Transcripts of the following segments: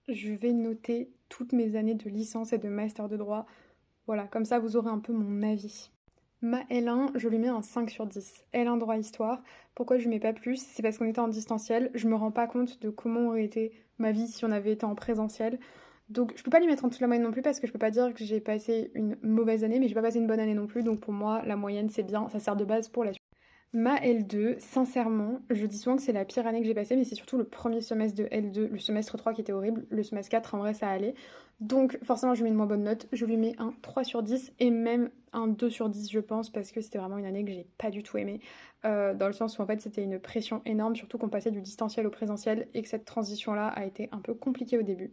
Je vais noter toutes mes années de licence et de master de droit. Voilà, comme ça vous aurez un peu mon avis. Ma L1, je lui mets un 5 sur 10. L1 droit histoire. Pourquoi je lui mets pas plus? C'est parce qu'on était en distanciel. Je me rends pas compte de comment aurait été ma vie si on avait été en présentiel. Donc je peux pas lui mettre en dessous de la moyenne non plus parce que je peux pas dire que j'ai passé une mauvaise année, mais j'ai pas passé une bonne année non plus. Donc pour moi, la moyenne c'est bien, ça sert de base pour la suite. Ma L2, sincèrement, je dis souvent que c'est la pire année que j'ai passée, mais c'est surtout le premier semestre de L2, le semestre 3 qui était horrible, le semestre 4 en vrai ça allait. Donc forcément je lui mets une moins bonne note, je lui mets un 3 sur 10 et même un 2 sur 10 je pense, parce que c'était vraiment une année que j'ai pas du tout aimée, dans le sens où en fait c'était une pression énorme, surtout qu'on passait du distanciel au présentiel et que cette transition-là a été un peu compliquée au début.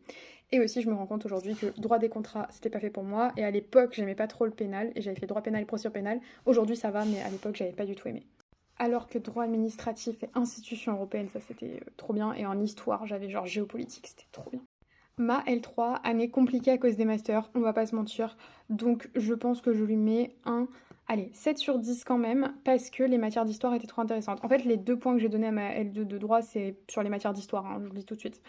Et aussi je me rends compte aujourd'hui que droit des contrats c'était pas fait pour moi, et à l'époque j'aimais pas trop le pénal, et j'avais fait droit pénal et procédure pénale, aujourd'hui ça va, mais à l'époque j'avais pas du tout aimé. Alors que droit administratif et institutions européennes, ça c'était trop bien. Et en histoire, j'avais genre géopolitique, c'était trop bien. Ma L3, année compliquée à cause des masters, on va pas se mentir. Donc je pense que je lui mets un, allez, 7 sur 10 quand même, parce que les matières d'histoire étaient trop intéressantes. En fait, les deux points que j'ai donnés à ma L2 de droit, c'est sur les matières d'histoire, hein, je vous le dis tout de suite.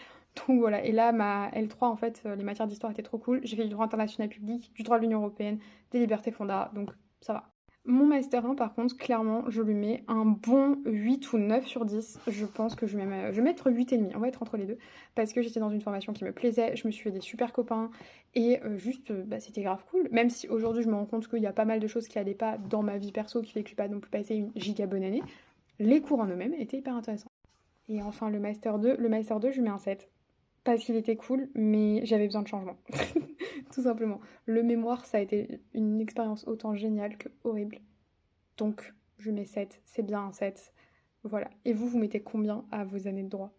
Donc voilà, et là, ma L3, en fait, les matières d'histoire étaient trop cool. J'ai fait du droit international public, du droit de l'Union européenne, des libertés fondamentales, donc ça va. Mon Master 1, par contre, clairement, je lui mets un bon 8 ou 9 sur 10. Je pense que je vais mettre 8,5. On va être entre les deux. Parce que j'étais dans une formation qui me plaisait, je me suis fait des super copains. Et juste, bah, c'était grave cool. Même si aujourd'hui, je me rends compte qu'il y a pas mal de choses qui allaient pas dans ma vie perso, qui fait que je suis pas non plus passé une giga bonne année. Les cours en eux-mêmes étaient hyper intéressants. Et enfin, le Master 2, je lui mets un 7. Parce qu'il était cool, mais j'avais besoin de changement. Tout simplement. Le mémoire, ça a été une expérience autant géniale que horrible. Donc, je mets 7. C'est bien un 7. Voilà. Et vous, vous mettez combien à vos années de droit?